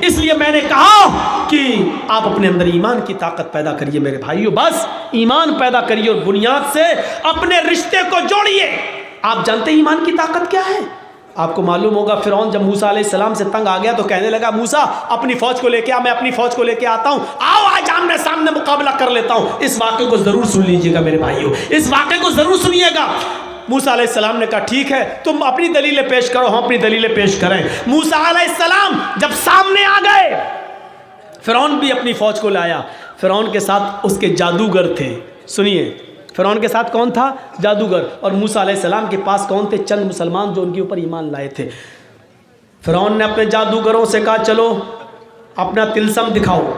اس لیے میں نے کہا کہ آپ اپنے اندر ایمان کی طاقت پیدا کریے میرے بھائیو، بس ایمان پیدا کریے اور بنیاد سے اپنے رشتے کو جوڑیے۔ آپ جانتے ہیں ایمان کی طاقت کیا ہے؟ آپ کو معلوم ہوگا فرعون جب موسیٰ علیہ السلام سے تنگ آ گیا تو کہنے لگا موسیٰ اپنی فوج کو لے کے آ، میں اپنی فوج کو لے کے آتا ہوں، آؤ آج آمنے سامنے مقابلہ کر لیتا ہوں۔ اس واقعے کو ضرور سن لیجیے گا میرے بھائیو، اس واقعے کو ضرور سنیے گا۔ موسیٰ علیہ السلام نے کہا ٹھیک ہے تم اپنی دلیلیں پیش کرو، ہم اپنی دلیلیں پیش کریں۔ موسیٰ علیہ السلام جب سامنے آ گئے، فرعون بھی اپنی فوج کو لایا، فرعون کے ساتھ اس کے جادوگر تھے۔ سنیے، فرعون کے ساتھ کون تھا؟ جادوگر۔ اور موسیٰ علیہ السلام کے پاس کون تھے؟ چند مسلمان جو ان کے اوپر ایمان لائے تھے۔ فرعون نے اپنے جادوگروں سے کہا چلو اپنا طلسم دکھاؤ،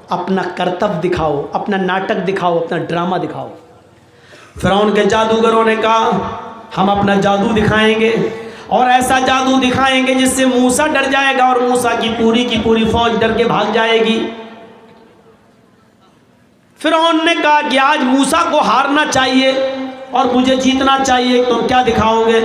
اپنا کرتب دکھاؤ، اپنا ناٹک دکھاؤ، اپنا ڈرامہ دکھاؤ۔ فرعون کے جادوگروں نے کہا ہم اپنا جادو دکھائیں گے اور ایسا جادو دکھائیں گے جس سے موسیٰ ڈر جائے گا اور موسیٰ کی پوری فوج ڈر کے بھاگ جائے گی۔ فرعون نے کہا کہ آج موسیٰ کو ہارنا چاہیے اور مجھے جیتنا چاہیے، تم کیا دکھاؤ گے؟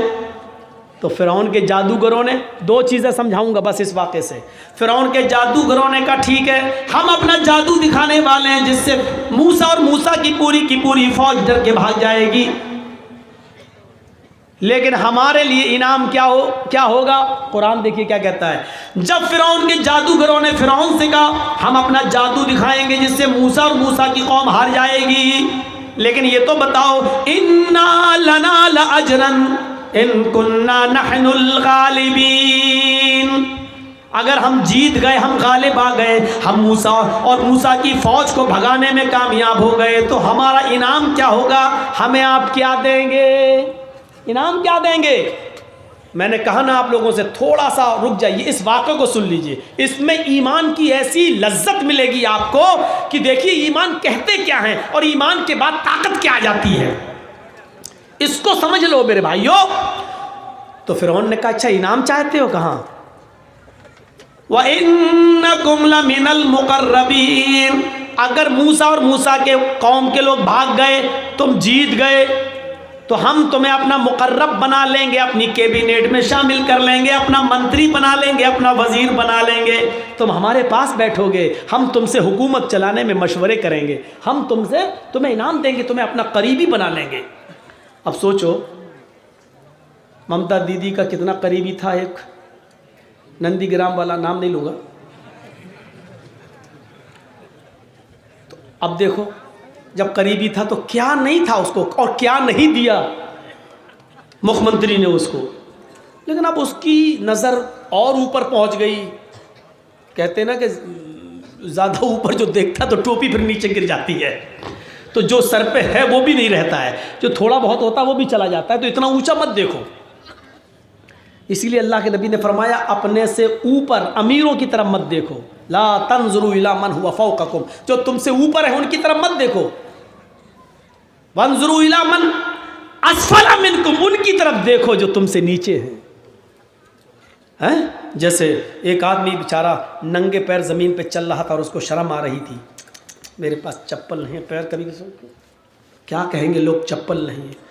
تو فرعون کے جادوگروں نے دو چیزیں سمجھاؤں گا بس اس واقعے سے۔ فرعون کے جادوگروں نے کہا ٹھیک ہے ہم اپنا جادو دکھانے والے ہیں جس سے موسیٰ اور موسیٰ کی پوری فوج ڈر کے بھاگ جائے گی، لیکن ہمارے لیے انعام کیا ہوگا؟ قرآن دیکھیے کیا کہتا ہے۔ جب فرعون کے جادوگروں نے فرعون سے کہا ہم اپنا جادو دکھائیں گے جس سے موسیٰ اور موسیٰ کی قوم ہار جائے گی، لیکن یہ تو بتاؤ اِنَّا لَنَا لَأَجْرًا ان کننا نحن الغالبین، اگر ہم جیت گئے، ہم غالب آ گئے، ہم موسیٰ اور موسیٰ کی فوج کو بھگانے میں کامیاب ہو گئے تو ہمارا انعام کیا ہوگا؟ ہمیں آپ کیا دیں گے؟ انعام کیا دیں گے؟ میں نے کہا نا آپ لوگوں سے تھوڑا سا رک جائیے، اس واقعے کو سن لیجئے، اس میں ایمان کی ایسی لذت ملے گی آپ کو کہ دیکھیے ایمان کہتے کیا ہیں اور ایمان کے بعد طاقت کیا آ جاتی ہے، اس کو سمجھ لو میرے بھائیو۔ تو فرعون نے کہا اچھا انعام چاہتے ہو؟ کہاں؟ وَإِنَّكُمْ لَمِنَ الْمُقَرَّبِينَ، اگر موسیٰ اور موسیٰ کے قوم کے لوگ بھاگ گئے، تم جیت گئے تو ہم تمہیں اپنا مقرب بنا لیں گے، اپنی کیبینٹ میں شامل کر لیں گے، اپنا منتری بنا لیں گے، اپنا وزیر بنا لیں گے، تم ہمارے پاس بیٹھو گے، ہم تم سے حکومت چلانے میں مشورے کریں گے، ہم تمہیں انعام دیں گے، تمہیں اپنا قریبی بنا لیں گے۔ اب سوچو ممتا دیدی کا کتنا قریبی تھا ایک نندی گرام والا، نام نہیں لوں گا، تو اب دیکھو جب قریبی تھا تو کیا نہیں تھا اس کو اور کیا نہیں دیا مکھ منتری نے اس کو، لیکن اب اس کی نظر اور اوپر پہنچ گئی۔ کہتے ہیں نا کہ زیادہ اوپر جو دیکھتا تو ٹوپی پھر نیچے گر جاتی ہے، تو جو سر پہ ہے وہ بھی نہیں رہتا ہے، جو تھوڑا بہت ہوتا ہے وہ بھی چلا جاتا ہے، تو اتنا اونچا مت دیکھو۔ اسی لیے اللہ کے نبی نے فرمایا اپنے سے اوپر امیروں کی طرف مت دیکھو، لا تنظروا الی من هو فوقکم، جو تم سے اوپر ہے ان کی طرف مت دیکھو، وانظروا الی من اسفل منکم، ان کی طرف دیکھو جو تم سے نیچے ہیں۔ جیسے ایک آدمی بیچارہ ننگے پیر زمین پہ چل رہا تھا اور اس کو شرم آ رہی تھی، میرے پاس چپل نہیں ہے، پیر کبھی کیا کہیں گے لوگ چپل نہیں ہے،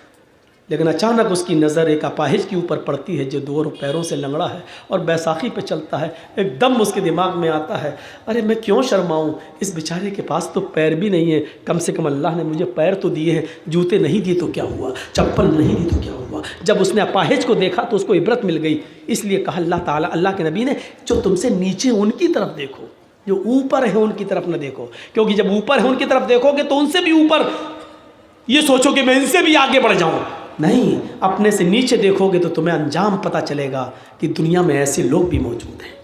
لیکن اچانک اس کی نظر ایک اپاہج کے اوپر پڑتی ہے جو دو پیروں سے لنگڑا ہے اور بیساکھی پہ چلتا ہے، ایک دم اس کے دماغ میں آتا ہے ارے میں کیوں شرماؤں، اس بیچارے کے پاس تو پیر بھی نہیں ہے، کم سے کم اللہ نے مجھے پیر تو دیے ہیں، جوتے نہیں دیے تو کیا ہوا، چپل نہیں دی تو کیا ہوا۔ جب اس نے اپاہج کو دیکھا تو اس کو عبرت مل گئی، اس لیے کہا اللہ تعالیٰ، اللہ کے نبی نے جو تم سے نیچے ان کی طرف دیکھو، جو اوپر ہے ان کی طرف نہ دیکھو، کیونکہ جب اوپر ہے ان کی طرف دیکھو گے تو ان سے بھی اوپر یہ سوچو کہ میں ان سے بھی آگے بڑھ جاؤں، نہیں، اپنے سے نیچے دیکھو گے تو تمہیں انجام پتہ چلے گا کہ دنیا میں ایسے لوگ بھی موجود ہیں۔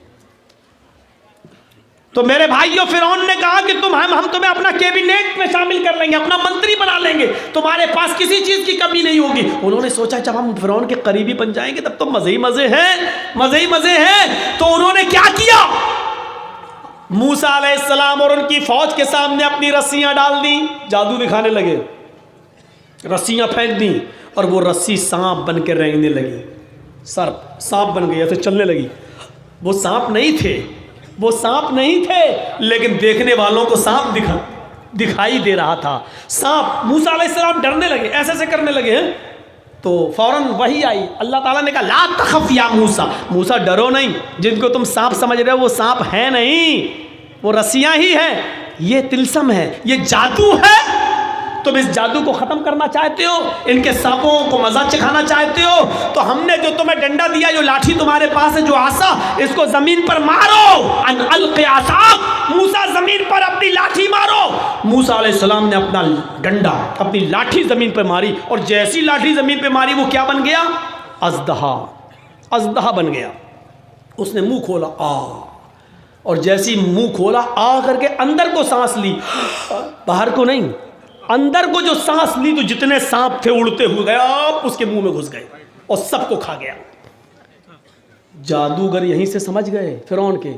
تو میرے بھائیوں فرعون نے کہا کہ ہم تمہیں اپنا کیبینٹ میں شامل کر لیں گے، اپنا منتری بنا لیں گے، تمہارے پاس کسی چیز کی کمی نہیں ہوگی۔ انہوں نے سوچا جب ہم فرعون کے قریبی بن جائیں گے تب تو مزے ہی مزے ہیں، مزے ہی مزے ہیں۔ تو انہوں نے کیا کیا؟ موسیٰ علیہ السلام اور ان کی فوج کے سامنے اپنی رسیاں ڈال دیں، جادو دکھانے لگے، رسیاں پھینک دیں اور وہ رسی سانپ بن کے رینگنے لگی، سانپ بن گئی، ایسے چلنے لگی۔ وہ سانپ نہیں تھے، وہ سانپ نہیں تھے، لیکن دیکھنے والوں کو سانپ دکھائی دے رہا تھا۔ سانپ، موسیٰ علیہ السلام ڈرنے لگے، ایسے ایسے کرنے لگے ہیں تو فوراً وہی آئی، اللہ تعالیٰ نے کہا لا تخف یا موسیٰ، موسیٰ ڈرو نہیں، جن کو تم سانپ سمجھ رہے ہو وہ سانپ ہے نہیں، وہ رسیاں ہی ہیں، یہ طلسم ہے، یہ جادو ہے، تم اس جادو کو ختم کرنا چاہتے ہو، ان کے سانپوں کو مزہ چکھانا چاہتے ہو، تو ہم نے جو تمہیں ڈنڈا دیا، جو لاٹھی تمہارے پاس ہے، جو عصا، اس کو زمین پر مارو، ان الق عصاک، موسیٰ زمین پر اپنی لاٹھی مارو۔ موسیٰ علیہ السلام نے اپنا ڈنڈا، اپنی لاٹھی زمین پر ماری، اور جیسی لاٹھی زمین پہ ماری وہ کیا بن گیا؟ اژدہا، اژدہا بن گیا۔ اس نے منہ کھولا، اور جیسی منہ کھولا کر کے اندر کو سانس لی، باہر کو نہیں، اندر کو جو سانس لی تو جتنے سانپ تھے اڑتے ہوئے گئے، اس کے منہ میں گھس گئے اور سب کو کھا گیا۔ جادوگر یہیں سے سمجھ گئے فرعون کے،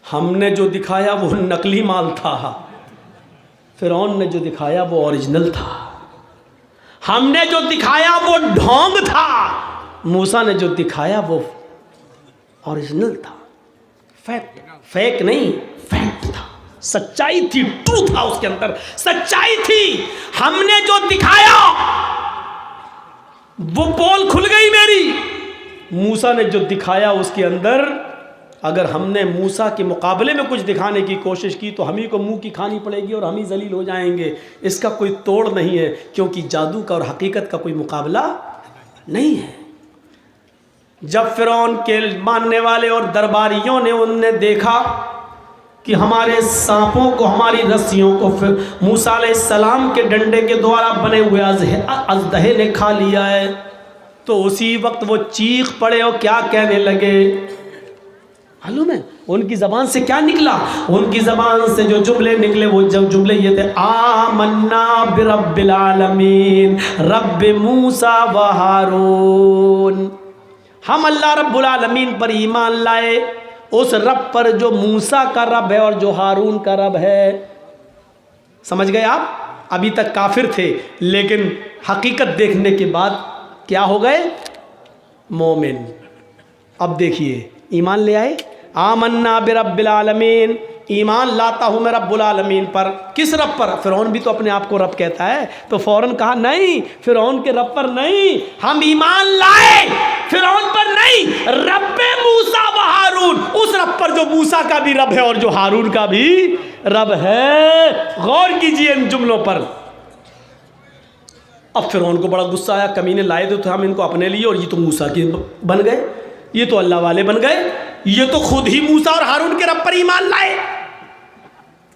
ہم نے جو دکھایا وہ نقلی مال تھا، فرعون نے جو دکھایا وہ اوریجنل تھا، ہم نے جو دکھایا وہ ڈھونگ تھا، موسیٰ نے جو دکھایا وہ اوریجنل تھا، فیک نہیں، فیکٹ تھا، سچائی تھی، ٹروتھ تھا اس کے اندر، سچائی تھی۔ ہم نے جو دکھایا وہ پول کھل گئی میری، موسیٰ نے جو دکھایا اس کے اندر، اگر ہم نے موسیٰ کے مقابلے میں کچھ دکھانے کی کوشش کی تو ہم ہی کو منہ کی کھانی پڑے گی اور ہم ہی ذلیل ہو جائیں گے، اس کا کوئی توڑ نہیں ہے، کیونکہ جادو کا اور حقیقت کا کوئی مقابلہ نہیں ہے۔ جب فرعون کے ماننے والے اور درباریوں نے ان نے دیکھا کہ ہمارے سانپوں کو، ہماری رسیوں کو موسیٰ علیہ السلام کے ڈنڈے کے دوارا بنے ہوئے اژدہے نے کھا لیا ہے، تو اسی وقت وہ چیخ پڑے اور کیا کہنے لگے؟ معلوم ہے ان کی زبان سے کیا نکلا؟ ان کی زبان سے جو جملے نکلے وہ جملے یہ تھے، آمنا برب العالمین رب موسیٰ و ہارون، ہم اللہ رب العالمین پر ایمان لائے، اس رب پر جو موسیٰ کا رب ہے اور جو ہارون کا رب ہے۔ سمجھ گئے آپ؟ ابھی تک کافر تھے لیکن حقیقت دیکھنے کے بعد کیا ہو گئے؟ مومن۔ اب دیکھیے ایمان لے آئے، آمنا برب العالمین، ایمان لاتا ہوں میں رب العالمین پر۔ کس رب پر؟ فرعون بھی تو اپنے آپ کو رب کہتا ہے، تو فوراً کہا نہیں، فرعون کے رب پر نہیں، ہم ایمان لائے فرعون پر نہیں، رب موسیٰ و ہارون، اس رب پر جو موسیٰ کا بھی رب ہے اور جو ہارون کا بھی رب ہے۔ غور کیجئے ان جملوں پر۔ اب فرعون کو بڑا غصہ آیا، کمینے لائے تو ہم ان کو اپنے لیے اور یہ تو موسیٰ کے بن گئے، یہ تو اللہ والے بن گئے، یہ تو خود ہی موسیٰ اور ہارون کے رب پر ایمان لائے۔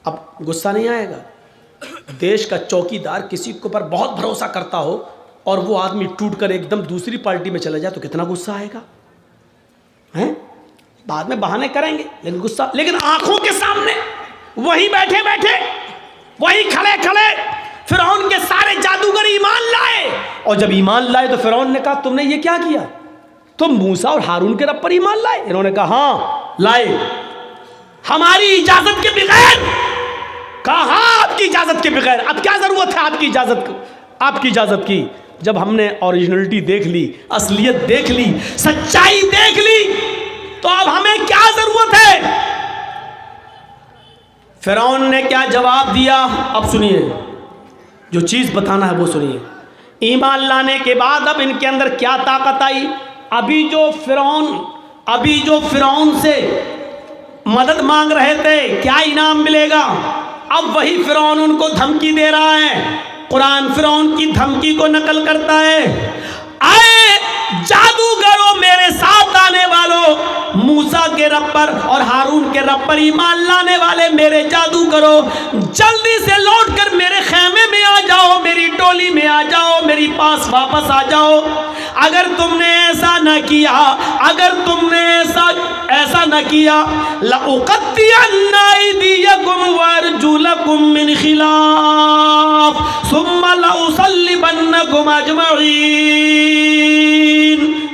اب غصہ نہیں آئے گا؟ دیش کا چوکیدار کسی کے اوپر بہت بھروسہ کرتا ہو اور وہ آدمی ٹوٹ کر ایک دم دوسری پارٹی میں چلا جائے تو کتنا غصہ آئے گا؟ بعد میں بہانے کریں گے لیکن غصہ، لیکن آنکھوں کے سامنے وہی بیٹھے بیٹھے، وہی کھڑے کھڑے فرعون کے سارے جادوگر ایمان لائے، اور جب ایمان لائے تو فرعون نے کہا تم نے یہ کیا کیا؟ تم موسیٰ اور ہارون کے رب پر ایمان لائے؟ انہوں نے کہا ہاں لائے، ہماری اجازت کے بغیر۔ کہا ہاں آپ کی اجازت کے بغیر، اب کیا ضرورت ہے آپ کی اجازت کی؟ جب ہم نے اوریجنلٹی دیکھ لی، اصلیت دیکھ لی، سچائی دیکھ لی، تو اب ہمیں کیا ضرورت ہے؟ فرعون نے کیا جواب دیا؟ اب سنیے، جو چیز بتانا ہے وہ سنیے۔ ایمان لانے کے بعد اب ان کے اندر کیا طاقت آئی؟ ابھی جو فرعون سے مدد مانگ رہے تھے، کیا انعام ملے گا؟ اب وہی فرعون ان کو دھمکی دے رہا ہے۔ قرآن فرعون کی دھمکی کو نقل کرتا ہے، اے جادوگروں، میرے ساتھ آنے والوں، موسیٰ کے رب پر اور ہارون کے رب پر ایمان لانے والے میرے جادوگروں، جلدی سے لوٹ کر میرے خیمے میں آ جاؤ، میری ٹولی میں آ جاؤ، میری پاس واپس آ جاؤ۔ اگر تم نے ایسا نہ کیا، لَأُقَطِّعَنَّ أَيْدِيَكُمْ وَأَرْجُلَكُمْ مِنْ خِلَافٍ ثُمَّ لَأُصَلِّبَنَّكُمْ أَجْمَعِينَ۔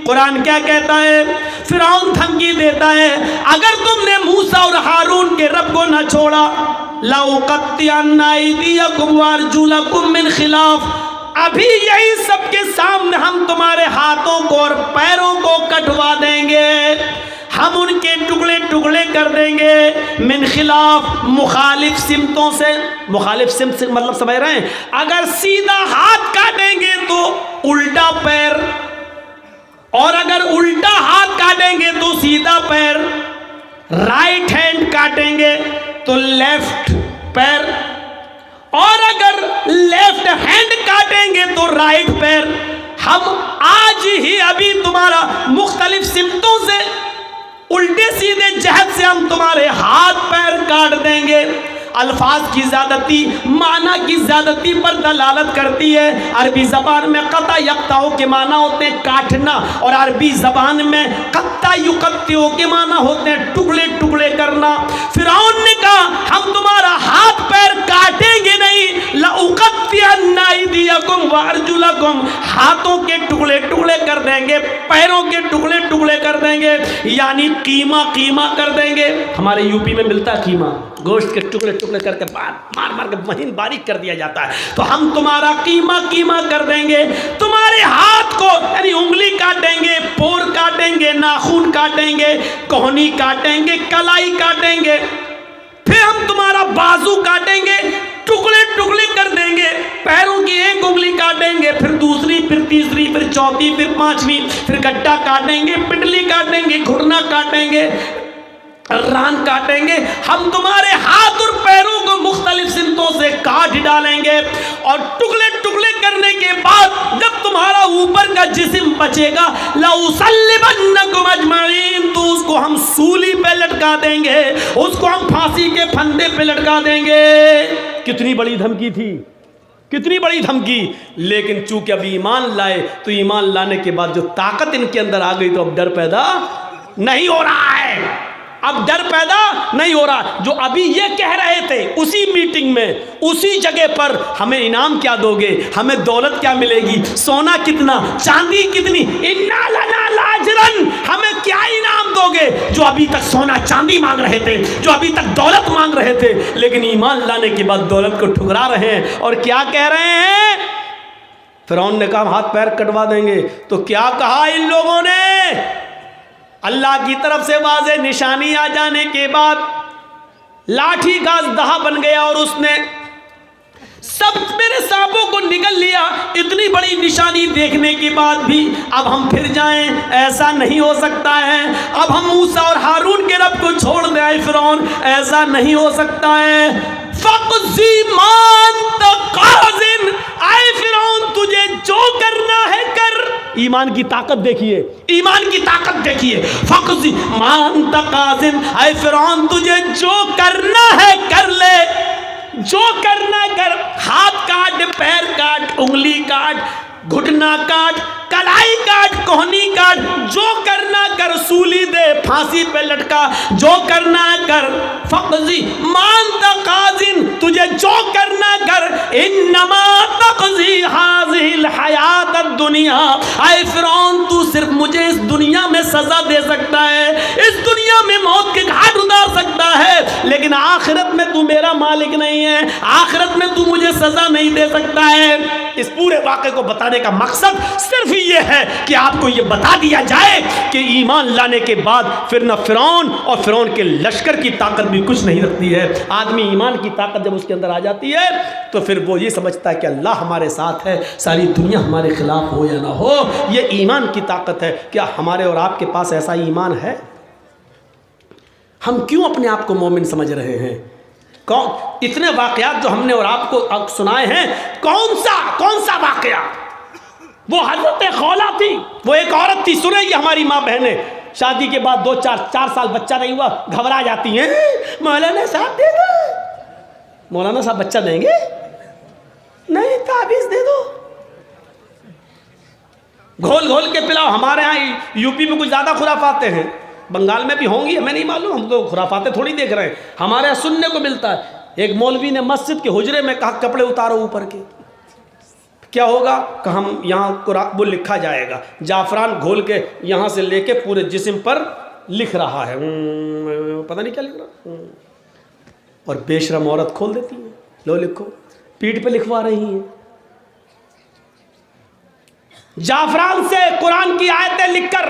قرآن کیا کہتا ہے؟ فرعون دھمکی دیتا ہے، اگر تم نے موسیٰ اور ہارون کے رب کو نہ چھوڑا، لَأُقَطِّعَنَّ أَيْدِيَكُمْ وَأَرْجُلَكُمْ مِنْ خِلَافٍ، ابھی یہی سب کے سامنے ہم تمہارے ہاتھوں کو اور پیروں کو کٹوا دیں گے، ہم ان کے ٹکڑے ٹکڑے کر دیں گے من خلاف مخالف سمتوں سے. مخالف سمت سے مطلب سمجھ رہے ہیں؟ اگر سیدھا ہاتھ کاٹیں گے تو الٹا پیر، اور اگر الٹا ہاتھ کاٹیں گے تو سیدھا پیر. رائٹ ہینڈ کاٹیں گے تو لیفٹ پیر، اور اگر لیفٹ ہینڈ کاٹیں گے تو رائٹ پیر. ہم آج ہی ابھی تمہارا مختلف سمتوں سے الٹے سیدھے جہت سے ہم تمہارے ہاتھ پیر کاٹ دیں گے. الفاظ کی زیادتی معنی کی زیادتی پر دلالت کرتی ہے. عربی زبان میں قطع یقطع کے معنی ہوتے ہیں کاٹنا، اور عربی زبان میں قطع یقطع کے معنی ہوتے ہیں ٹکڑے ٹکڑے کرنا. فرعون نے کہا ہم تمہارا ہاتھ پیر کاٹیں گے نہیں، لأقطعن أيديكم وأرجلكم، ہاتھوں کے ٹکڑے ٹکڑے کر دیں گے، پیروں کے ٹکڑے ٹکڑے کر دیں گے، یعنی قیمہ قیمہ کر دیں گے. ہمارے یوپی میں ملتا ہے قیمہ، گوشت کے ٹکڑے ٹکڑے کر کے مار مار کے مہین باریک کر دیا جاتا ہے. تو ہم تمہارا قیمہ قیمہ کر دیں گے. تمہارے ہاتھ کو یعنی انگلی کاٹیں گے، پور کاٹیں گے، ناخن کاٹیں گے، کوہنی کاٹیں گے، کلائی کاٹیں گے. پھر ہم تمہارا بازو کاٹیں گے، ٹکڑے ٹکڑے کر دیں گے. پیروں کی ایک انگلی کاٹیں گے، پھر دوسری، پھر تیسری، پھر چوتھی، پھر پانچویں، پھر گڈھا کاٹیں گے، پنڈلی کاٹیں گے، گھٹنا کاٹیں گے، ران کاٹیں گے. ہم تمہارے ہاتھ اور پیروں کو مختلف سمتوں سے کاٹ ڈالیں گے، اور ٹکڑے ٹکڑے کرنے کے بعد جب تمہارا اوپر کا جسم بچے گا لَأُصَلِّبَنَّكُمْ أَجْمَعِينَ، تو اس کو ہم سولی پہ لٹکا دیں گے، اس کو ہم پھانسی کے پھندے پہ لٹکا دیں گے. کتنی بڑی دھمکی تھی، کتنی بڑی دھمکی. لیکن چونکہ اب ایمان لائے تو ایمان لانے کے بعد جو طاقت ان کے اندر آ گئی تو اب ڈر پیدا نہیں ہو رہا ہے. اب ڈر پیدا نہیں ہو رہا. جو ابھی یہ کہہ رہے تھے اسی میٹنگ میں، اسی جگہ پر، ہمیں انعام کیا دو گے، ہمیں دولت کیا ملے گی، سونا کتنا، چاندی کتنی، اِنَّا لَنَا لَأَجْرًا، ہمیں کیا انعام دو گے. جو ابھی تک سونا چاندی مانگ رہے تھے، جو ابھی تک دولت مانگ رہے تھے، لیکن ایمان لانے کے بعد دولت کو ٹھکرا رہے ہیں. اور کیا کہہ رہے ہیں؟ فرعون نے کہا ہم ہاتھ پیر کٹوا دیں گے. تو کیا کہا ان لوگوں نے؟ اللہ کی طرف سے واضح نشانی آ جانے کے بعد لاٹھی کا اژدہا بن گیا، اور اس نے سب میرے سانپوں کو نگل لیا. اتنی بڑی نشانی دیکھنے کے بعد بھی اب ہم پھر جائیں، ایسا نہیں ہو سکتا ہے. اب ہم موسیٰ اور ہارون کے رب کو چھوڑ دیں. اے فرعون، ایسا نہیں ہو سکتا ہے. فَقْضِ مَا أَنْتَ قَاضٍ، اے فرعون تجھے جو کرنا ہے کر. ایمان کی طاقت دیکھیے، ایمان کی طاقت دیکھیے. فَقْضِ مَا أَنْتَ قَاضٍ، اے فرعون تجھے جو کرنا ہے کر لے، جو کرنا ہے کر. ہاتھ کاٹ، پیر کاٹ، انگلی کاٹ، گھٹنا کاٹ، کلائی کاٹ، کوہنی کاٹ، جو کرنا کر. سولی دے، پھانسی پہ لٹکا، جو کرنا کر. فَقْضِ مَا أَنْتَ قَاضٍ، تجھے جو کرنا کر. إِنَّمَا تَقْضِي هَذِهِ الْحَيَاةَ الدُّنْيَا، اے فرعون تو صرف مجھے اس دنیا میں سزا دے سکتا ہے، اس دنیا میں موت کے گھاٹ اتار سکتا ہے، لیکن آخرت میں تو میرا مالک نہیں ہے، آخرت میں تو مجھے سزا نہیں دے سکتا ہے. اس پورے واقعے کو بتانے کا مقصد صرف یہ ہے کہ آپ کو یہ بتا دیا جائے کہ ایمان لانے کے بعد پھر نہ فرعون اور فرعون کے لشکر کی طاقت بھی کچھ نہیں رکھتی ہے. آدمی ایمان کی طاقت جب اس کے اندر آ جاتی ہے تو پھر وہ یہ سمجھتا ہے کہ اللہ ہمارے ساتھ ہے، ساری دنیا ہمارے خلاف ہو یا نہ ہو. یہ ایمان کی طاقت ہے. کیا ہمارے اور آپ کے پاس ایسا ایمان ہے؟ ہم کیوں اپنے آپ کو مومن سمجھ رہے ہیں؟ اتنے واقعات جو ہم نے اور آپ کو سنائے ہیں، کون سا واقعہ؟ وہ حضرت خولا تھی، وہ ایک عورت تھی. سنیں یہ ہماری ماں بہنیں شادی کے بعد 2-4 سال بچہ نہیں ہوا، گھبرا جاتی ہیں. مولانا صاحب دے دو، مولانا صاحب بچہ دیں گے؟ نہیں، تعویذ دے دو، گھول گھول کے پلاؤ. ہمارے ہاں یوپی میں کچھ زیادہ خرافاتیں ہیں، بنگال میں بھی ہوں گی، ہمیں نہیں معلوم، ہم تو خرافاتیں تھوڑی دیکھ رہے ہیں. ہمارے یہاں سننے کو ملتا ہے. ایک مولوی نے مسجد کے حجرے میں کہا کپڑے اتارو اوپر کے. کیا ہوگا کہ ہم یہاں وہ لکھا جائے گا، جعفران گھول کے یہاں سے لے کے پورے جسم پر لکھ رہا ہے، پتہ نہیں کیا لکھ رہا. اور بے شرم عورت کھول دیتی ہے، لو لکھو، پیٹھ پہ لکھوا رہی ہیں. جعفران سے قرآن کی آیتیں لکھ کر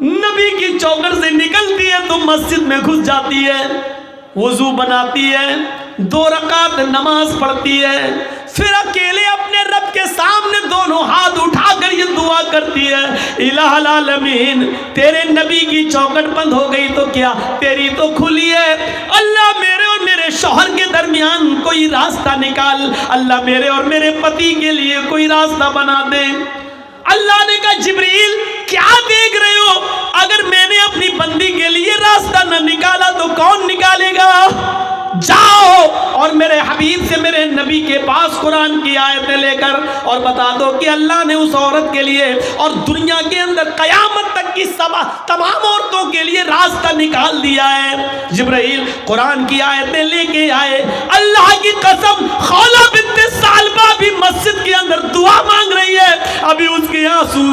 نبی کی چوکھٹ سے نکلتی ہے تو مسجد میں گھس جاتی ہے، وضو بناتی ہے، 2 رکعت نماز پڑھتی ہے، پھر اکیلے اپنے رب کے سامنے دونوں ہاتھ اٹھا کر یہ دعا کرتی ہے، الہ العالمین تیرے نبی کی چوکھٹ بند ہو گئی تو کیا تیری تو کھلی ہے، اللہ میرے اور میرے شوہر کے درمیان کوئی راستہ نکال، اللہ میرے اور میرے پتی کے لیے کوئی راستہ بنا دے۔ اللہ نے کہا جبریل کیا دیکھ رہے ہو، اگر میں نے اپنی بندی کے لیے راستہ نہ نکالا تو کون نکالے گا؟ جاؤ اور میرے حبیب سے میرے نبی کے پاس قرآن کی آیتیں لے کر اور بتا دو کہ اللہ نے اس عورت کے لیے اور دنیا کے اندر قیامت تک کی تمام عورتوں کے لیے راستہ نکال دیا ہے۔ جبرائیل قرآن کی آیتیں لے کے آئے، اللہ کی قسم خولہ بنت ثعلبہ بھی مسجد کے اندر دعا مانگ رہی ہے، ابھی اس کے آنسو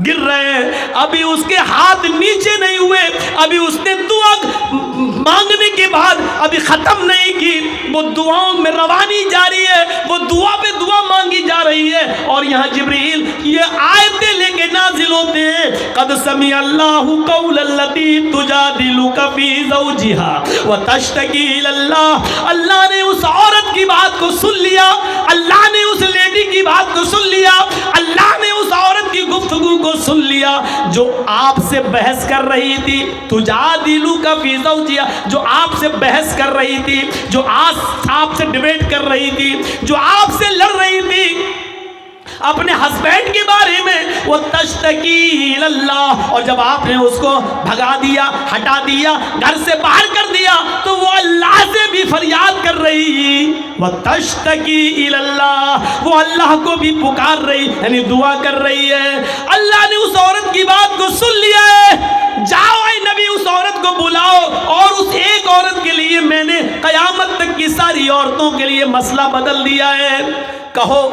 گر رہے ہیں، ابھی اس کے ہاتھ نیچے نہیں ہوئے، ابھی اس نے دعا مانگنے کے بعد ابھی ختم نہیں کی، وہ دعاؤں میں روانی جاری ہے، وہ دعا پہ دعا مانگی جا رہی ہے، اور یہاں جبریل یہ آیتیں لے کے نازل ہوتے ہیں، قد سمع اللہ قول التی تجادلک فی زوجہا وتشتکی الی اللہ، اللہ نے اس عورت کی بات کو سن لیا، اللہ نے اس لیڈی کی بات کو سن لیا، اللہ نے اس عورت کی گفتگو کو سن لیا جو آپ سے بحث کر رہی تھی، تجادلک فی زوجہا، جو آپ سے بحث کر رہی تھی، جو آپ سے ڈیبیٹ کر رہی تھی، جو آپ سے لڑ رہی تھی اپنے ہسبینڈ کے بارے میں، وہ تشتکی اللہ، اور جب آپ نے اس کو بھگا دیا، ہٹا دیا، گھر سے باہر کر دیا، تو وہ اللہ سے بھی فریاد کر رہی، وہ تشتکی اللہ، وہ اللہ کو بھی پکار رہی، یعنی دعا کر رہی ہے۔ اللہ نے اس عورت کی بات کو سن لیا ہے، جاؤ اے نبی اس عورت کو بلاؤ، اور اس ایک عورت کے لیے میں نے قیامت تک کی ساری عورتوں کے لیے مسئلہ بدل دیا ہے۔ کہو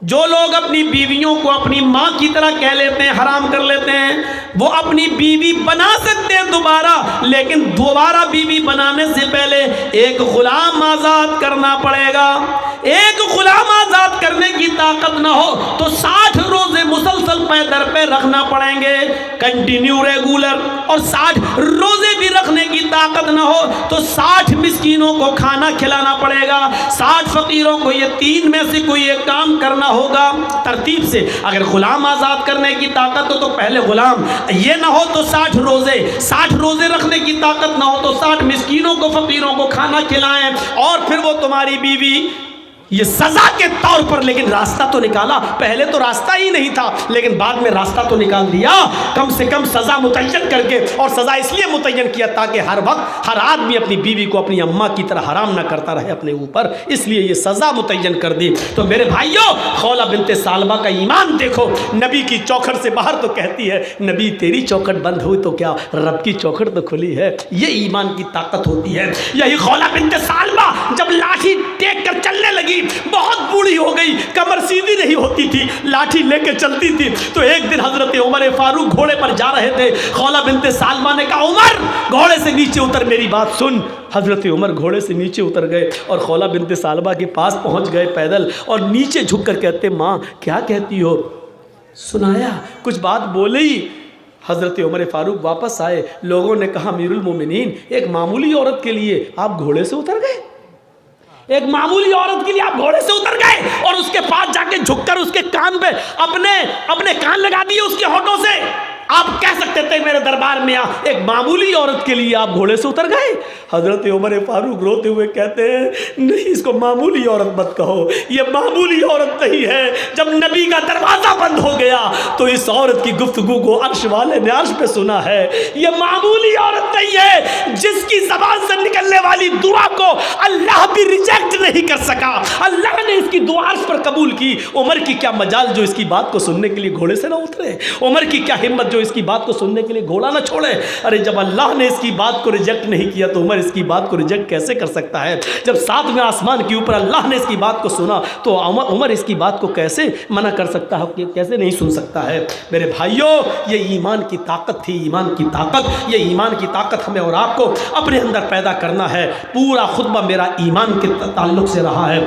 جو لوگ اپنی بیویوں کو اپنی ماں کی طرح کہہ لیتے ہیں، حرام کر لیتے ہیں، وہ اپنی بیوی بنا سکتے ہیں دوبارہ، لیکن دوبارہ بیوی بنانے سے پہلے ایک غلام آزاد کرنا پڑے گا۔ ایک غلام آزاد کرنے کی طاقت نہ ہو تو 60 روزے مسلسل پے در پہ رکھنا پڑیں گے، کنٹینیو ریگولر، اور 60 روزے بھی رکھنے کی طاقت نہ ہو تو 60 مسکینوں کو کھانا کھلانا پڑے گا، 60 فقیروں کو یہ 3 میں سے کوئی ایک کام کرنا ہوگا ترتیب سے۔ اگر غلام آزاد کرنے کی طاقت ہو تو پہلے غلام، یہ نہ ہو تو 60 روزے رکھنے کی طاقت نہ ہو تو 60 مسکینوں کو فقیروں کو کھانا کھلائیں، اور پھر وہ تمہاری بیوی، یہ سزا کے طور پر، لیکن راستہ تو نکالا۔ پہلے تو راستہ ہی نہیں تھا، لیکن بعد میں راستہ تو نکال دیا، کم سے کم سزا متعین کر کے، اور سزا اس لیے متعین کیا تاکہ ہر وقت ہر آدمی اپنی بیوی کو اپنی اماں کی طرح حرام نہ کرتا رہے اپنے اوپر، اس لیے یہ سزا متعین کر دی۔ تو میرے بھائیوں، خولہ بنت ثعلبہ کا ایمان دیکھو، نبی کی چوکھٹ سے باہر تو کہتی ہے نبی تیری چوکھٹ بند ہوئی تو کیا رب کی چوکھٹ تو کھلی ہے۔ یہ ایمان کی طاقت ہوتی ہے۔ یہی خولہ بنت ثعلبہ جب لاٹھی ٹیک کر چلنے لگی، بہت بوڑھی ہو گئی، کمر سیدھی نہیں ہوتی تھی، لاٹھی لے کے چلتی تھی، تو ایک دن حضرت عمر فاروق گھوڑے پر جا رہے تھے، خولہ بنت ثعلبہ نے کہا عمر گھوڑے سے نیچے اتر، میری بات سن۔ حضرت عمر گھوڑے سے نیچے اتر گئے اور خولہ بنت ثعلبہ کے پاس پہنچ گئے پیدل، اور نیچے جھک کر کہتے ماں کیا کہتی ہو؟ سنایا، کچھ بات بولے ہی۔ حضرت عمر فاروق واپس آئے، لوگوں نے کہا امیر المومنین ایک معمولی عورت کے لیے آپ گھوڑے سے اتر گئے، ایک معمولی عورت کے لیے آپ گھوڑے سے اتر گئے اور اس کے پاس جا کے جھک کر اس کے کان پہ اپنے کان لگا دیے اس کے ہونٹوں سے۔ آپ کہہ سکتے تھے میرے دربار میں ایک معمولی عورت کے لیے آپ گھوڑے سے اتر گئے۔ حضرت عمر فاروق روتے ہوئے کہتے ہیں نہیں، اس کو معمولی عورت مت کہو، یہ معمولی عورت نہیں ہے۔ جب نبی کا دروازہ بند ہو گیا تو اس عورت کی گفتگو کو عرش والے نے عرش پہ سنا ہے۔ یہ معمولی عورت نہیں ہے جس کی زبان سے نکلنے والی دعا کو اللہ بھی ریجیکٹ نہیں کر سکا، اللہ نے اس کی دعا عرش پر قبول کی۔ عمر کی کیا مجال جو اس کی بات کو سننے کے لیے گھوڑے سے نہ اترے، عمر کی کیا ہمت جو اس کی بات کو سننے کے لیے گھوڑا نہ چھوڑے۔ ارے جب اللہ نے اس کی بات کو ریجیکٹ نہیں کیا تو عمر اس کی بات کو ریجیکٹ کیسے کر سکتا ہے؟ جب 7ویں آسمان کے اوپر اللہ نے اس کی بات کو سنا تو عمر اس کی بات کو کیسے منع کر سکتا ہے، کیسے نہیں سن سکتا ہے؟ میرے بھائیوں، یہ ایمان کی طاقت تھی، ایمان کی طاقت، یہ ایمان کی طاقت ہمیں اور آپ کو اپنے اندر پیدا کرنا ہے۔ پورا خطبہ میرا ایمان کے تعلق سے رہا ہے۔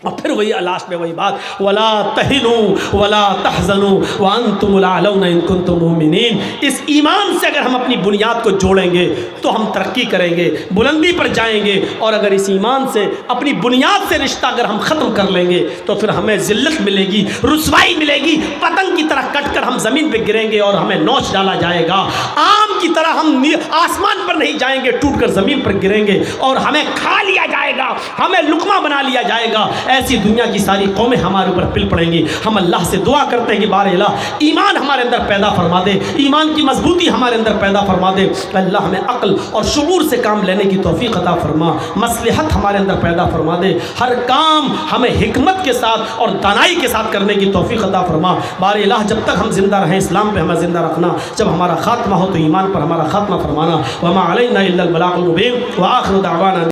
اور پھر وہی لاسٹ میں وہی بات ولا تہنوا ولا تحزنوا وانتم الاعلون ان کنتم مؤمنین. اس ایمان سے اگر ہم اپنی بنیاد کو جوڑیں گے تو ہم ترقی کریں گے، بلندی پر جائیں گے، اور اگر اس ایمان سے اپنی بنیاد سے رشتہ اگر ہم ختم کر لیں گے تو پھر ہمیں ذلت ملے گی، رسوائی ملے گی، پتنگ کی طرح کٹ کر ہم زمین پہ گریں گے اور ہمیں نوچ ڈالا جائے گا، آم کی طرح ہم آسمان پر نہیں جائیں گے، ٹوٹ کر زمین پر گریں گے اور ہمیں کھا لیا جائے گا، ہمیں لقمہ بنا لیا جائے گا. ایسی دنیا کی ساری قومیں ہمارے اوپر پل پڑیں گی. ہم اللہ سے دعا کرتے ہیں کہ بار الہ ایمان ہمارے اندر پیدا فرما دے، ایمان کی مضبوطی ہمارے اندر پیدا فرما دے. اللہ ہمیں عقل اور شعور سے کام لینے کی توفیق عطا فرما، مصلحت ہمارے اندر پیدا فرما دے، ہر کام ہمیں حکمت کے ساتھ اور دانائی کے ساتھ کرنے کی توفیق عطا فرما. بار الہ جب تک ہم زندہ رہیں اسلام پہ ہمیں زندہ رکھنا، جب ہمارا خاتمہ ہو تو ایمان پر ہمارا خاتمہ فرمانا. وما علینا الا البلاغ المبین. وآخر دعوانا